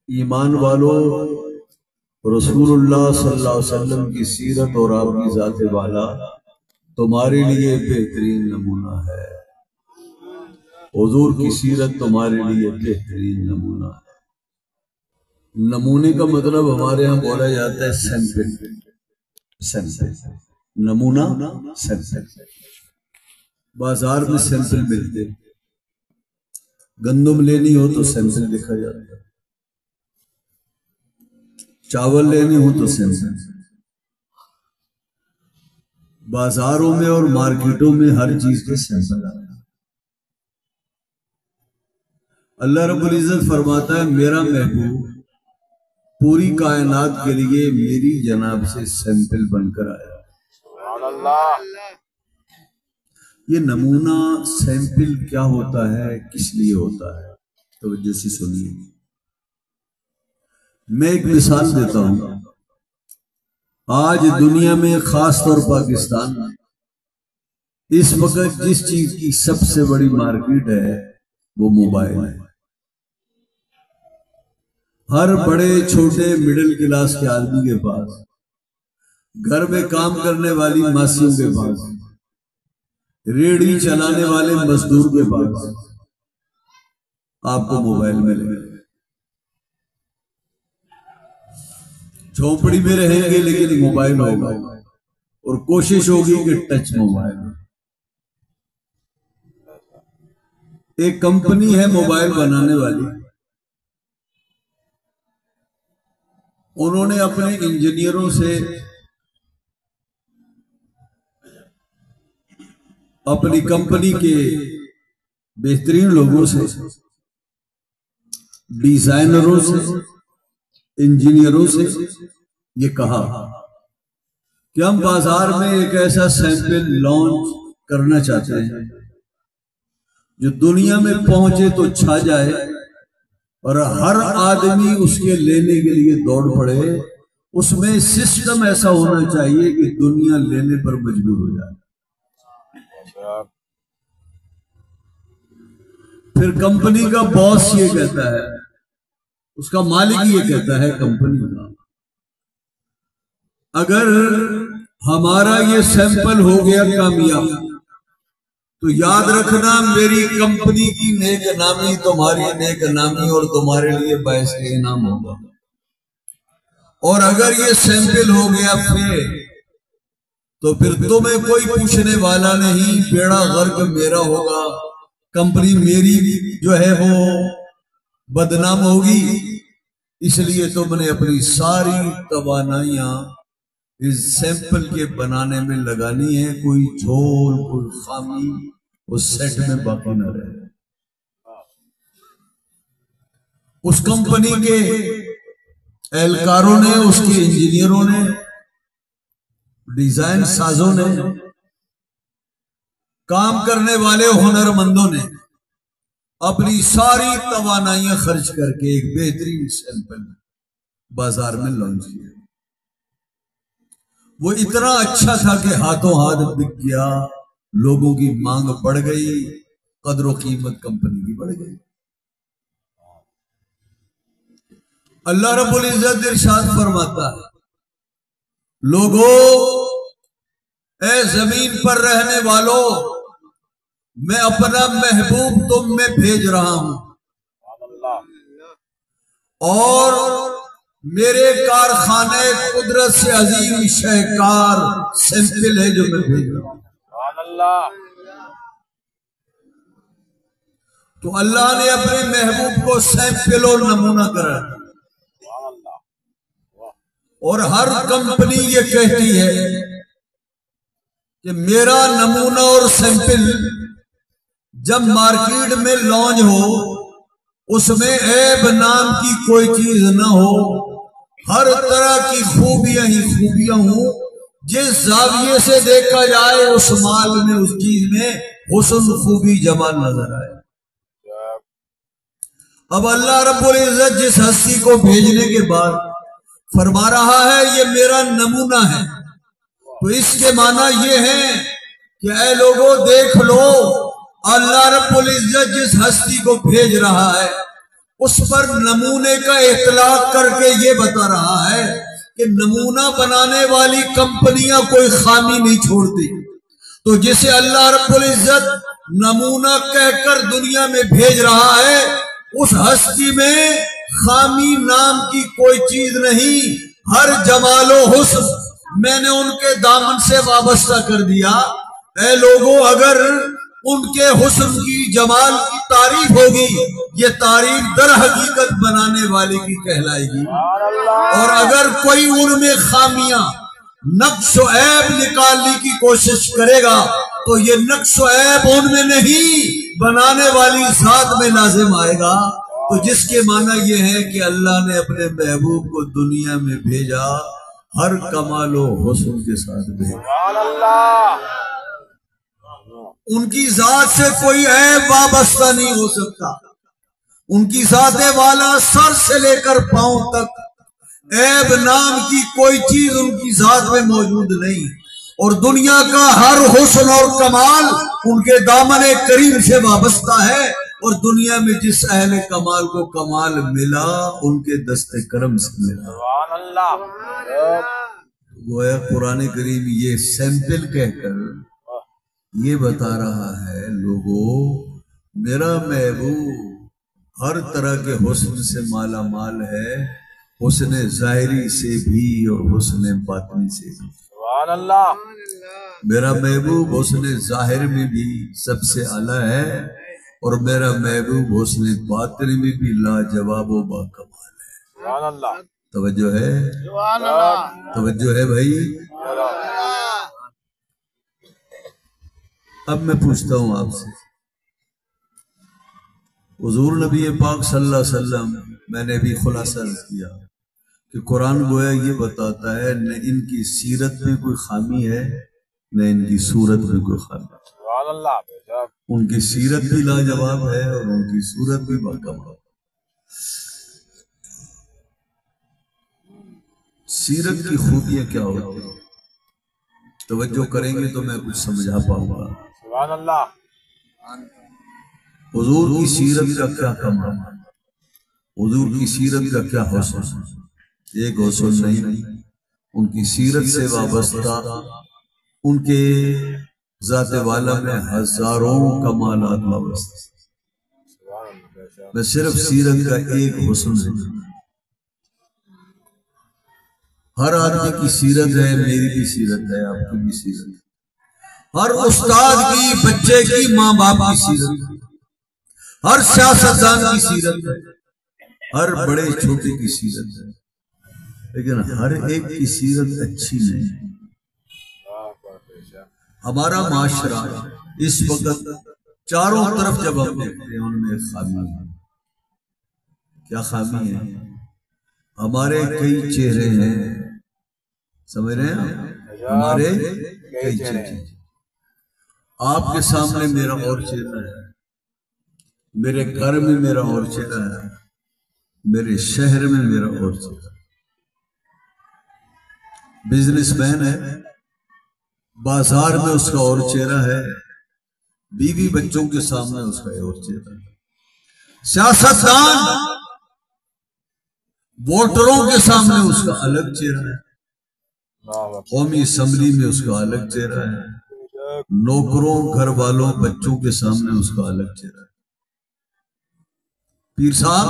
ایمان والو، رسول اللہ صلی اللہ علیہ وسلم کی سیرت اور آپ کی ذات والا تمہارے لیے بہترین نمونہ ہے۔ حضور کی سیرت تمہارے لیے بہترین نمونہ ہے۔ نمونے کا مطلب ہمارے ہاں بولا جاتا ہے سیمپل۔ نمونہ سیمپل۔ بازار میں سیمپل ملتے، گندم لینی ہو تو سیمپل لکھا جاتا ہے، چاول لینے ہو تو سیمپل۔ بازاروں میں اور مارکیٹوں میں ہر چیز کے سیمپل آتے ہیں۔ اللہ رب العزت فرماتا ہے میرا محبوب پوری کائنات کے لیے میری جناب سے سیمپل بن کر آیا۔ سبحان اللہ۔ یہ نمونہ سیمپل کیا ہوتا ہے، کس لیے ہوتا ہے، توجہ سے سنیے۔ میں ایک مثال دیتا ہوں۔ آج دنیا میں خاص طور پاکستان میں اس وقت جس چیز کی سب سے بڑی مارکیٹ ہے وہ موبائل ہے۔ ہر بڑے چھوٹے مڈل کلاس کے آدمی کے پاس، گھر میں کام کرنے والی ماسیوں کے پاس، ریڑھی چلانے والے مزدور کے پاس آپ کو موبائل ملے گا۔ جھونپڑی میں رہیں گے لیکن موبائل ہوگا، اور کوشش ہوگی کہ ٹچ موبائل۔ ایک کمپنی ہے موبائل بنانے والی، انہوں نے اپنے انجینئروں سے، اپنی کمپنی کے بہترین لوگوں سے، ڈیزائنروں سے، انجینئروں سے یہ کہا کہ ہم بازار میں ایک ایسا سیمپل لانچ کرنا چاہتے ہیں جو دنیا میں پہنچے تو چھا جائے اور ہر آدمی اس کے لینے کے لیے دوڑ پڑے۔ اس میں سسٹم ایسا ہونا چاہیے کہ دنیا لینے پر مجبور ہو جائے۔ پھر کمپنی کا باس یہ کہتا ہے، اس کا مالک یہ کہتا ہے کمپنی کا، اگر ہمارا یہ سیمپل ہو گیا کامیاب تو یاد رکھنا میری کمپنی کی نیک نامی تمہاری نیک نامی اور تمہارے لیے باعث انعام ہوگا، اور اگر یہ سیمپل ہو گیا تو پھر تمہیں کوئی پوچھنے والا نہیں، بیڑا غرق میرا ہوگا، کمپنی میری جو ہے وہ بدنام ہوگی۔ اس لیے تم نے اپنی ساری توانائیاں اس سیمپل کے بنانے میں لگانی ہے، کوئی جھول کوئی خامی اس سیٹ میں باقی نہ رہے۔ اس کمپنی کے اہلکاروں نے، اس کے انجینئروں نے، ڈیزائن سازوں نے، کام کرنے والے ہنرمندوں نے اپنی ساری توانائیاں خرچ کر کے ایک بہترین سیمپل بازار میں لانچ کیا۔ وہ اتنا اچھا تھا کہ ہاتھوں ہاتھ بک گیا، لوگوں کی مانگ بڑھ گئی، قدر و قیمت کمپنی کی بڑھ گئی۔ اللہ رب العزت ارشاد فرماتا ہے، لوگوں، اے زمین پر رہنے والوں، میں اپنا محبوب تم میں بھیج رہا ہوں، اور میرے کارخانے قدرت سے عظیم شہکار سیمپل ہے جو میں بھیج رہا ہوں۔ تو اللہ نے اپنے محبوب کو سیمپل اور نمونہ کرا، اور ہر کمپنی یہ کہتی ہے کہ میرا نمونہ اور سیمپل جب مارکیٹ میں لانچ ہو اس میں عیب نام کی کوئی چیز نہ ہو، ہر طرح کی خوبیاں ہی خوبیاں ہوں، جس زاویے سے دیکھا جائے اس مال میں، اس چیز میں حسن خوبی جمال نظر آئے۔ اب اللہ رب العزت جس ہستی کو بھیجنے کے بعد فرما رہا ہے یہ میرا نمونہ ہے، تو اس کے معنی یہ ہے کہ اے لوگوں دیکھ لو، اللہ رب العزت جس ہستی کو بھیج رہا ہے اس پر نمونے کا اطلاق کر کے یہ بتا رہا ہے کہ نمونہ بنانے والی کمپنیاں کوئی خامی نہیں چھوڑتی. تو جسے اللہ رب العزت نمونہ کہہ کر دنیا میں بھیج رہا ہے، اس ہستی میں خامی نام کی کوئی چیز نہیں. ہر جمال و حسن میں نے ان کے دامن سے وابستہ کر دیا. اے لوگوں، اگر ان کے حسن کی جمال کی تعریف ہوگی، یہ تعریف در حقیقت بنانے والے کی کہلائے گی. اور اگر کوئی ان میں خامیاں، نقص و عیب نکالنے کی کوشش کرے گا تو یہ نقص و عیب ان میں نہیں، بنانے والی ذات میں لازم آئے گا. تو جس کے معنی یہ ہے کہ اللہ نے اپنے محبوب کو دنیا میں بھیجا ہر کمال و حسن کے ساتھ بھیجا. ان کی ذات سے کوئی عیب وابستہ نہیں ہو سکتا. ان کی ذات والا سر سے لے کر پاؤں تک عیب نام کی کوئی چیز ان کی ذات میں موجود نہیں. اور دنیا کا ہر حسن اور کمال ان کے دامن کریم سے وابستہ ہے. اور دنیا میں جس اہل کمال کو کمال ملا ان کے دست کرم سے ملا. گویا قرآن کریم یہ سیمپل کہہ کر یہ بتا رہا ہے، لوگوں میرا محبوب ہر طرح کے حسن سے مالا مال ہے، حسن ظاہری سے بھی اور حسن باطنی سے بھی. سبحان اللہ. میرا محبوب حسن ظاہر میں بھی سب سے اعلیٰ ہے، اور میرا محبوب حسن باطن میں بھی لاجواب و باکمال ہے. سبحان اللہ. توجہ ہے؟ سبحان اللہ. توجہ ہے بھائی؟ اب میں پوچھتا ہوں آپ سے، حضور نبی پاک صلی اللہ علیہ وسلم، میں نے بھی خلاصہ کیا کہ قرآن گویا یہ بتاتا ہے نہ ان کی سیرت میں کوئی خامی ہے نہ ان کی صورت میں کوئی خامی. سبحان اللہ. ان کی سیرت بھی لاجواب ہے اور ان کی صورت بھی باکمال. سیرت کی خوبیاں کیا ہوتی ہیں؟ توجہ کریں گے تو میں کچھ سمجھا پاؤں گا. سبحان اللہ. حضور کی سیرت کا کیا کمال ہے، حضور کی سیرت کا کیا حسن. ایک حسن نہیں، ان کی سیرت سے وابستہ ان کے ذات والا میں ہزاروں کمالات وابستہ. میں صرف سیرت کا ایک حسن ہے. ہر آدمی کی سیرت ہے، میری بھی سیرت ہے، آپ کی بھی سیرت ہے. ہر استاد کی، بچے کی، ماں باپ کی سیرت ہے. ہر سیاستدان کی سیرت ہے، ہر بڑے چھوٹے کی سیرت ہے. لیکن ہر ایک کی سیرت اچھی نہیں ہے. ہمارا معاشرہ اس وقت چاروں طرف جب ہم دیکھتے ہیں ان میں خامی ہے. کیا خامی ہے؟ ہمارے کئی چہرے ہیں، سمجھ رہے ہیں؟ ہمارے کئی چہرے ہیں. آپ کے سامنے میرا اور چہرہ ہے، میرے گھر میں میرا اور چہرہ ہے، میرے شہر میں میرا اور چہرہ ہے. بزنس مین ہے، بازار میں اس کا اور چہرہ ہے، بیوی بچوں کے سامنے اس کا اور چہرہ ہے. سیاستدان ووٹروں کے سامنے اس کا الگ چہرہ ہے، قومی اسمبلی میں اس کا الگ چہرہ ہے، نوکروں، گھر والوں، بچوں کے سامنے اس کا الگ چہرہ ہے. پیر صاحب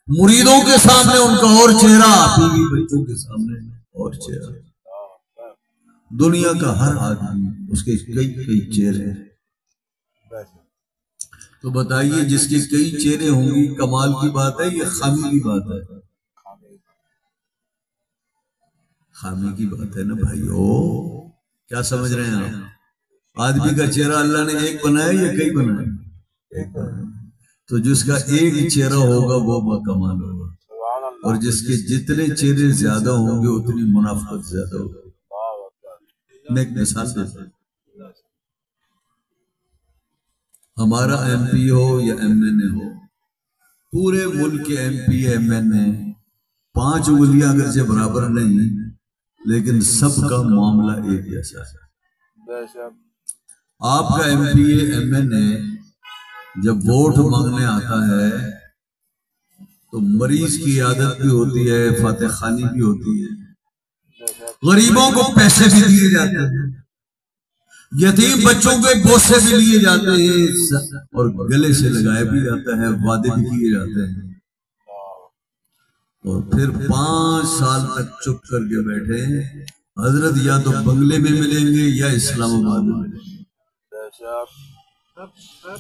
مریدوں کے سامنے ان کا اور چہرہ، بیوی بچوں کے سامنے اور چہرہ. دنیا کا ہر آدمی اس کے کئی چہرے ہیں. تو بتائیے جس کے کئی چہرے ہوں گی کمال کی بات ہے یا خامی کی بات ہے؟ خامی کی بات ہے نا بھائیو. کیا سمجھ رہے ہیں آپ؟ آدمی کا چہرہ اللہ نے ایک بنایا یا کئی بنایا؟ ایک بنایا. تو جس کا ایک چہرہ ہوگا وہ باکمال ہوگا، اور جس کے جتنے چہرے زیادہ ہوں گے اتنی منافقت زیادہ ہوگی. میں ایک مثال دیتا ہوں. ہمارا ایم پی ہو یا ایم این اے ہو، پورے ملک کے ایم پی ایم این اے 5 انگلیاں اگرچہ برابر نہیں لیکن سب کا معاملہ ایک جیسا ہے. آپ کا ایم پی ایم این اے جب ووٹ مانگنے آتا ہے تو مریض کی عادت بھی ہوتی ہے، فاتح خانی بھی ہوتی ہے، غریبوں کو پیسے بھی دیے جاتے ہیں، یتیم بچوں کے بوسے بھی لیے جاتے ہیں اور گلے سے لگایا بھی جاتا ہے، وعدے بھی کیے جاتے ہیں، اور پھر 5 سال تک چپ کر کے بیٹھے ہیں۔ حضرت یا تو بنگلے میں ملیں گے یا اسلام آباد میں ملیں گے،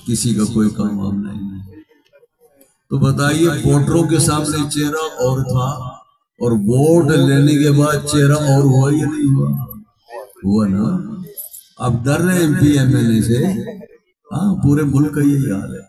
کسی کا کوئی کام وام نہیں ہے۔ تو بتائیے ووٹروں کے سامنے چہرہ اور تھا اور ووٹ لینے کے بعد چہرہ اور ہوا یا نہیں ہوا؟ ہوا نا۔ اب ڈر رہے M P M L A سے، ہاں پورے ملک کا یہی حال ہے۔